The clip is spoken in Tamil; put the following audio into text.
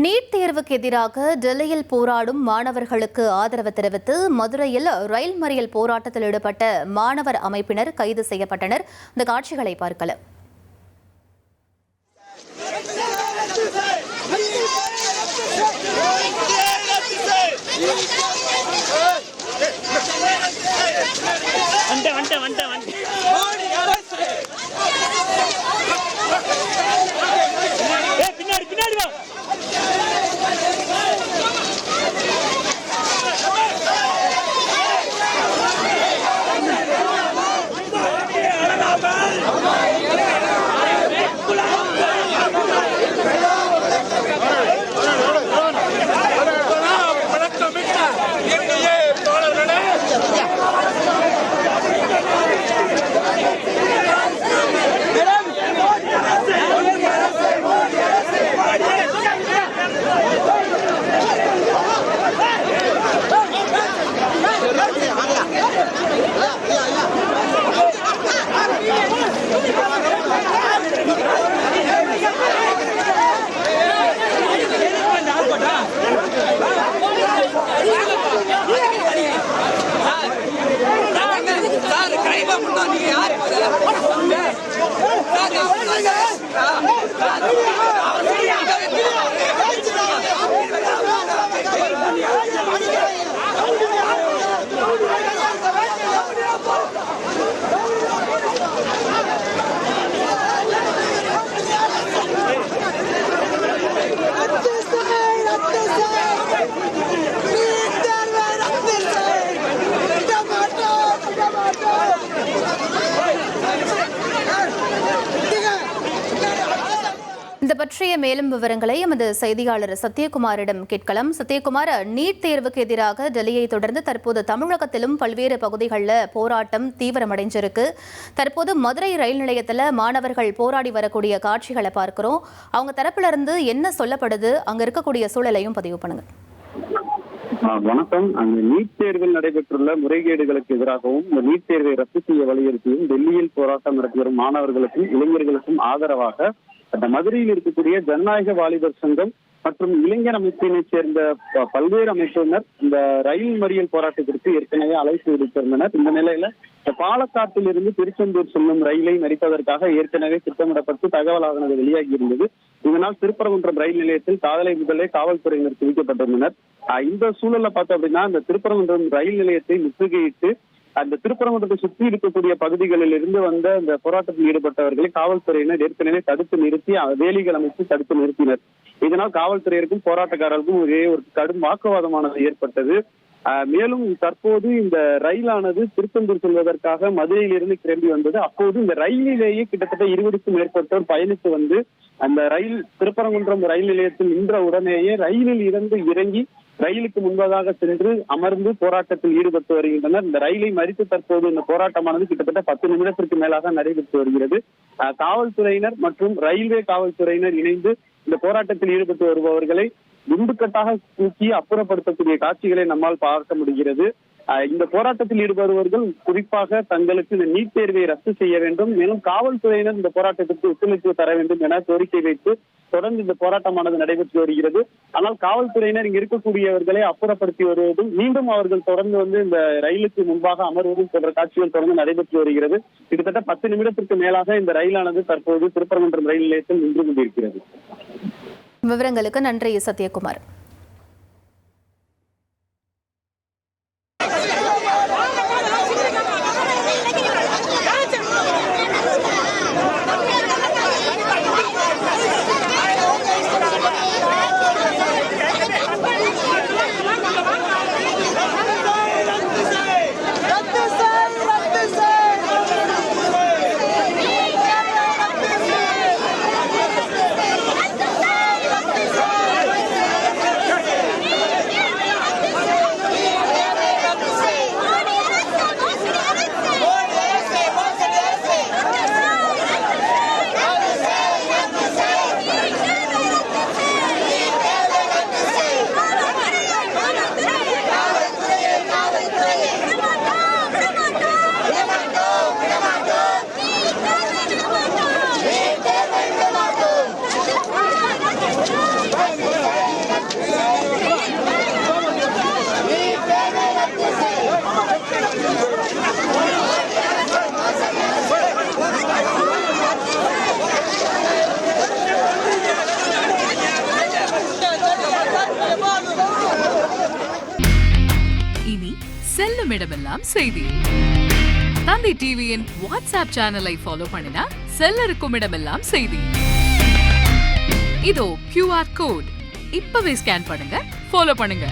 நீட் தேர்வுக்கு எதிராக டெல்லியில் போராடும் மாணவர்களுக்கு ஆதரவு தெரிவித்து மதுரையில் ரயில் மறியல் போராட்டத்தில் ஈடுபட்ட மாணவர் அமைப்பினர் கைது செய்யப்பட்டனர். இந்த காட்சிகளை பார்க்கலாம். இந்த பற்றிய மேலும் விவரங்களை எமது செய்தியாளர் சத்யகுமாரிடம் கேட்கலாம். சத்யகுமார், நீட் தேர்வுக்கு எதிராக டெல்லியை தொடர்ந்து தற்போது தமிழகத்திலும் பல்வேறு பகுதிகளில் போராட்டம் தீவிரமடைஞ்சிருக்கு. தற்போது மதுரை ரயில் நிலையத்தில் மாணவர்கள் போராடி வரக்கூடிய காட்சிகளை பார்க்கிறோம். அவங்க தரப்புல இருந்து என்ன சொல்லப்படுது, அங்க இருக்கக்கூடிய சூழலையும் பதிவு பண்ணுங்க. வணக்கம். அந்த நீட் தேர்வில் நடைபெற்றுள்ள முறைகேடுகளுக்கு எதிராகவும் இந்த நீட் தேர்வை ரத்து செய்ய வலியுறுத்தியும் டெல்லியில் போராட்டம் நடத்தி வரும் மாணவர்களுக்கும் இளைஞர்களுக்கும் ஆதரவாக அந்த மதுரையில் இருக்கக்கூடிய ஜனநாயக வாலிபர் சங்கம் மற்றும் இளைஞர் அமைப்பினைச் சேர்ந்த பல்வேறு அமைப்பினர் இந்த ரயில் மறியல் போராட்டத்திற்கு ஏற்கனவே அழைப்பு விடுத்திருந்தனர். இந்த நிலையில இந்த பாலக்காட்டில் இருந்து திருச்செந்தூர் செல்லும் ரயிலை மறிப்பதற்காக ஏற்கனவே திட்டமிடப்பட்டு தகவலானது வெளியாகி இருந்தது. இதனால் திருப்பரங்குன்றம் ரயில் நிலையத்தில் காலை முதலே காவல்துறையினர் குவிக்கப்பட்டிருந்தனர். இந்த சூழல்ல பார்த்தோம் அப்படின்னா இந்த திருப்பரங்குன்றம் ரயில் நிலையத்தை முற்றுகையிட்டு அந்த திருப்பரங்குன்றத்தை சுற்றி இருக்கக்கூடிய பகுதிகளில் இருந்து வந்த இந்த போராட்டத்தில் ஈடுபட்டவர்களை காவல்துறையினர் ஏற்கனவே தடுத்து நிறுத்தி வேலிகள் அமைத்து தடுத்து நிறுத்தினர். இதனால் காவல்துறையினருக்கும் போராட்டக்காரர்களுக்கும் ஒரே ஒரு கடும் வாக்குவாதமானது ஏற்பட்டது. மேலும் தற்போது இந்த ரயிலானது திருச்செந்தூர் செல்வதற்காக மதுரையிலிருந்து கிளம்பி வந்தது. அப்போது இந்த ரயிலிலேயே கிட்டத்தட்ட 20க்கும் மேற்பட்டோர் பயணித்து வந்து அந்த ரயில் திருப்பரங்குன்றம் ரயில் நிலையத்தில் நின்ற உடனேயே ரயிலில் இருந்து இறங்கி ரயிலுக்கு முன்பதாக சென்று அமர்ந்து போராட்டத்தில் ஈடுபட்டு வருகின்றனர். இந்த ரயிலை மறித்து தற்போது இந்த போராட்டமானது கிட்டத்தட்ட 10 நிமிடத்திற்கு மேலாக நடைபெற்று வருகிறது. காவல்துறையினர் மற்றும் ரயில்வே காவல்துறையினர் இணைந்து இந்த போராட்டத்தில் ஈடுபட்டு வருபவர்களை குண்டுக்கட்டாக தூக்கி அப்புறப்படுத்தக்கூடிய காட்சிகளை நம்மால் பார்க்க முடிகிறது. இந்த போராட்டத்தில் ஈடுபடுபவர்கள் குறிப்பாக தங்களுக்கு இந்த நீட் தேர்வை ரத்து செய்ய வேண்டும், மேலும் காவல்துறையினர் இந்த போராட்டத்திற்கு ஒத்துழைப்பு தர வேண்டும் என கோரிக்கை வைத்து தொடர்ந்து இந்த போராட்டமானது நடைபெற்று வருகிறது. ஆனால் காவல்துறையினர் இங்கு இருக்கக்கூடியவர்களை அப்புறப்படுத்தி வருவதும் மீண்டும் அவர்கள் தொடர்ந்து வந்து இந்த ரயிலுக்கு முன்பாக அமர்வதும் போன்ற காட்சிகள் தொடர்ந்து நடைபெற்று வருகிறது. கிட்டத்தட்ட 10 நிமிடத்திற்கு மேலாக இந்த ரயிலானது தற்போது திருப்பரங்குன்றம் ரயில் நிலையத்தில் நின்று கொண்டிருக்கிறது. விவரங்களுக்கு நன்றி சத்யகுமார். செல்லும் இடமெல்லாம் செய்தி. தந்தி டிவியின் வாட்ஸ்அப் சேனலை ஃபாலோ பண்ணினா செல்லருக்கும் இடமெல்லாம் செய்தி. இதோ QR கோட் இப்பவே ஸ்கேன் பண்ணுங்க, ஃபாலோ பண்ணுங்க.